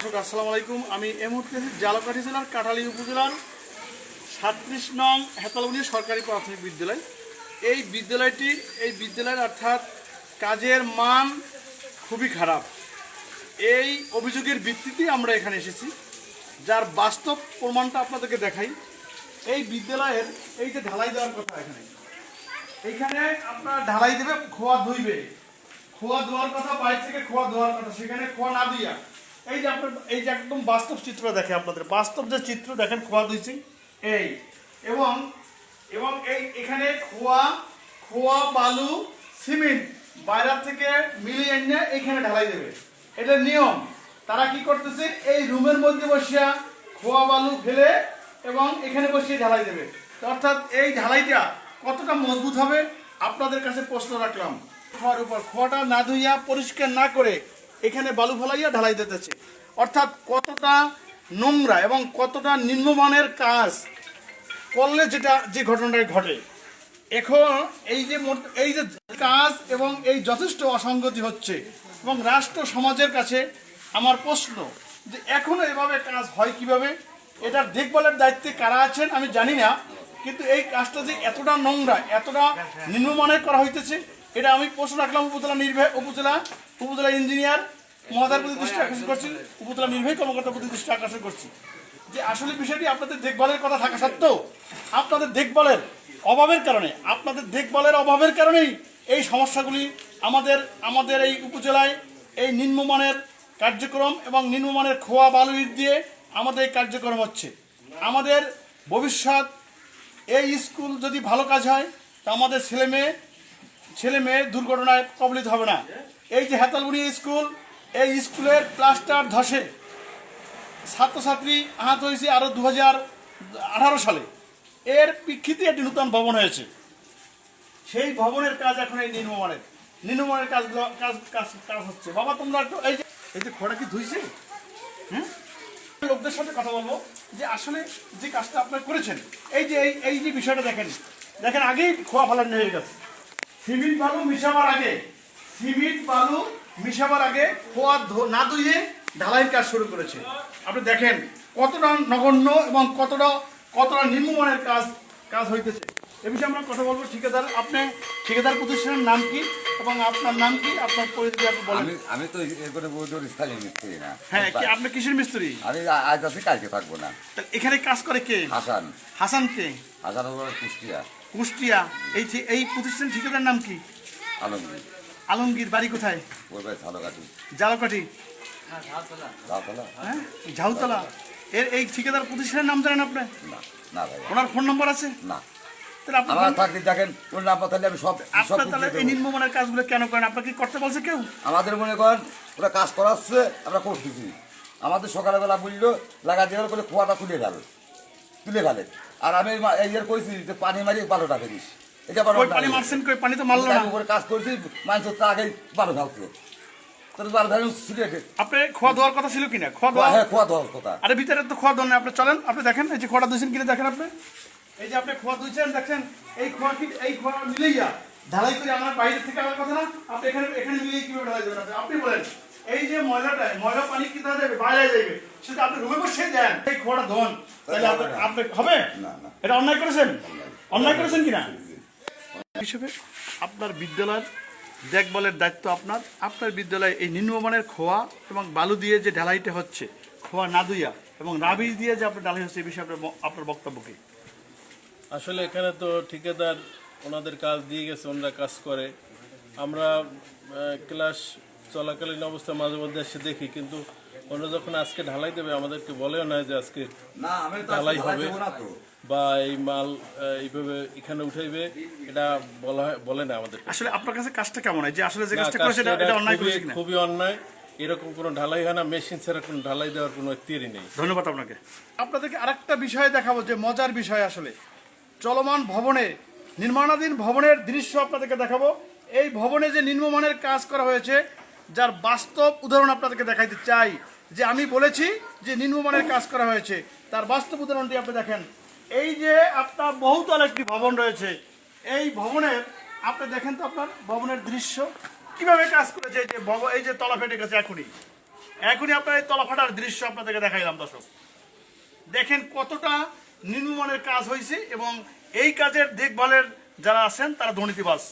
দর্শক আসসালামু আলাইকুম। আমি এই মুহূর্তে জালকাঠি জেলার কাঠালী উপজেলার ৩৭ নং হেতালবনী সরকারি প্রাথমিক বিদ্যালয়। এই বিদ্যালয়ের অর্থাৎ কাজের মান খুবই খারাপ। এই অভিযোগের ভিত্তিতেই আমরা এখানে এসেছি, যার বাস্তব প্রমাণটা আপনাদেরকে দেখাই। এই বিদ্যালয়ের এই যে ঢালাই দেওয়ার কথা, এইখানে আপনার ঢালাই দেবে, খোয়া ধুইবে, খোয়া ধোয়ার কথা, বাইরে থেকে খোয়া ধোয়ার কথা, সেখানে খোয়া না দিয়া এই যে আপনার এই যে একদম বাস্তব চিত্র দেখে আপনাদের, বাস্তব যে চিত্র দেখেন, খোয়া ধুইছি এই এবং এবং এই এখানে খোয়া বালু সিমেন্ট বাইরে থেকে মিলিয়ে এনে এখানে ঢালাই দেবে। এটা নিয়ম। তারা কি করতেছে, এই রুমের মধ্যে বসিয়া খোয়া বালু ফেলে এবং এখানে বসিয়ে ঢালাই দেবে। অর্থাৎ এই ঢালাইটা কতটা মজবুত হবে আপনাদের কাছে প্রশ্ন রাখলাম। খোয়ার উপর খোয়াটা না ধুইয়া পরিষ্কার না করে এখানে বালু ফেলাইয়া ঢালাই দিতেছে। অর্থাৎ কতটা নোংরা এবং কতটা নিম্নমানের কাজ করলে যে ঘটনাটা ঘটে। এখন এই যে কাজ এবং এই যথেষ্ট অসঙ্গতি হচ্ছে এবং রাষ্ট্র সমাজের কাছে আমার প্রশ্ন যে এখনো এভাবে কাজ হয় কিভাবে? এটার দেখভালের দায়িত্বে কারা আছেন আমি জানি না, কিন্তু এই কাজটা যে এতটা নোংরা, এতটা নিম্নমানের করা হইতেছে, এটা আমি প্রশ্ন রাখলাম উপজেলা ইঞ্জিনিয়ার মহোদয়ের প্রতি দৃষ্টি আকর্ষণ করছি, উপজেলা নির্বাহী কর্মকর্তার প্রতি দৃষ্টি আকর্ষণ করছি যে আসলে বিষয়টি আপনাদের দেখভালের কথা থাকা সত্ত্বেও আপনাদের দেখভালের অভাবের কারণেই এই সমস্যাগুলি আমাদের এই উপজেলায় এই নিম্নমানের কার্যক্রম এবং নিম্নমানের খোয়া বালু ইট দিয়ে আমাদের এই কার্যক্রম হচ্ছে। আমাদের ভবিষ্যৎ এই স্কুল যদি ভালো কাজ হয় তা আমাদের ছেলে মেয়ে দুর্ঘটনায় কবলিত হবে না। এই যে হেতালবনী স্কুল, এই স্কুলের প্লাস্টার ধসে ছাত্রছাত্রী আহত হয়েছে আরও 2018 সালে। এর প্রেক্ষিতে একটি নতুন ভবন হয়েছে, সেই ভবনের কাজ এখন এই নিম্নমানের কাজ হচ্ছে। বাবা তোমরা একটু এই যে খোঁড়া কি ধুইছে? লোকদের সাথে কথা বলবো যে আসলে যে কাজটা আপনারা করেছেন, এই যে বিষয়টা দেখেন আগেই খোয়া ফেলানো হয়ে গেছে। সিমেন্ট বালু মিশাবার আগে খোয়া না ধুয়ে ঢালাইয়ের কাজ শুরু করেছে। আপনি দেখেন কতটা নগণ্য এবং কতটা নিম্নমানের কাজ হইতেছে। এ বিষয়ে আমরা কথা বলবো। ঠিকাদার প্রতিষ্ঠানের নাম কি এবং আপনার নাম কি, আপনার পরিচয় আপনি বলেন। আমি তো মিস্ত্রি না। হ্যাঁ, কি আপনি কিসের মিস্ত্রি? আমি আজ আছি, কালকে থাকবো না। এখানে কাজ করে কে? হাসান কে? হাসান কুষ্টিয়া। এই প্রতিষ্ঠান ঠিকাদার নাম কি? আলমগীর। বাড়ি কোথায়? জালকাঠি। হ্যাঁ, ঝাউতলা। এই ঠিকাদার প্রতিষ্ঠানের নাম জানেন আপনি? না ভাই। ওনার ফোন নম্বর আছে? না। নিম্নমানের কাজগুলো কেন করেন? আপনাকে করতে বলছে কেউ? আমাদের মনে করেন ওরা কাজ করাচ্ছে, আমরা করতেছি। আমাদের সকালবেলা বললো লাগা দেওয়ার করে খোয়াটা তুলে ফেলে। আর আমি করেছি যে পানি মারি বারোটা ফেরিস। এটা পানি মারছেন, পানি তো মারলো না। কাজ করেছি, মানুষ তো আগেই বারো ঢালছে। আপনি খোয়া দেওয়ার কথা ছিল কিনা? খোয়া দেওয়ার কথা। আরে ভিতরে তো খোয়া দেওয়া নেই। আপনি চলেন, আপনি দেখেন এই যে খোয়াটা ধুইছেন কিনা দেখেন। আপনি এই যে আপনি খোয়া ধুইছেন দেখছেন, এই খোয়া মিলিয়া ঢালাই করে আমার বাইরে থেকে আমার কথা না, আপনি এখানে মিলিয়ে কিভাবে ঢালাই দেবেন? আপনি বলেন এই যে ময়লা পানি কি যাবে, বাইরে যাবে, সেটা আপনি রুমে বসে দেন, এই খোয়াটা ধোন, তাহলে আপনি হবে? এটা অন্যায় করেছেন কিনা? হিসেবে আপনার বিদ্যালয়ের দেখভালের দায়িত্ব আপনার বিদ্যালয়ে এই নিম্নমানের খোয়া এবং বালু দিয়ে যে ঢালাইটা হচ্ছে, খোয়া না ধুইয়া এবং রাবিশ দিয়ে যে আপনার ঢালাই হচ্ছে, এই বিষয়ে আপনার বক্তব্য কি? আসলে এখানে তো ঠিকাদার ওনাদের কাজ দিয়ে গেছে, ওনারা কাজ করে। আমরা ক্লাস চলাকালীন অবস্থায় মাঝে মধ্যে এসে দেখি, কিন্তু ওনারা যখন আজকে ঢালাই দেবে আমাদেরকে বলেও না যে আজকে ঢালাই হবে বা এই মাল এইভাবে এখানে উঠাইবে, এটা বলে না আমাদের। আসলে আপনার কাছে কাজটা কেমন হয়? যে আসলে যে কাজটা করেছে এটা অন্যায় করেছে কিনা? খুবই অন্যায়। এরকম কোনো ঢালাই হয় না, মেশিন ছাড়া কোনো ঢালাই দেওয়ার কোনো থিওরি নেই। ধন্যবাদ আপনাকে। আপনাদেরকে আরেকটা বিষয় দেখাবো, যে মজার বিষয়। আসলে চলমান নির্মাণাধীন ভবনের দৃশ্য আপনাদেরকে দেখাবো। এই ভবনে যে নিম্নমানের কাজ করা হয়েছে, যার বাস্তব উদাহরণ আপনাদেরকে দেখাইতে চাই। যে আমি বলেছি যে নিম্নমানের কাজ করা হয়েছে, তার বাস্তব উদাহরণটি আপনি দেখেন। এই যে আপনার বহুতল একটি ভবন রয়েছে, এই ভবনের আপনি দেখেন তো আপনার ভবনের দৃশ্য কিভাবে কাজ করেছে। এই যে তলা ফেটে গেছে, এখনই আপনার এই তলাফাটার দৃশ্য আপনাদেরকে দেখাইলাম দর্শক। দেখেন কতটা নিম্নমানের কাজ হয়েছে এবং এই কাজের দেখভালের যারা আছেন তারা দুর্নীতিবাজ।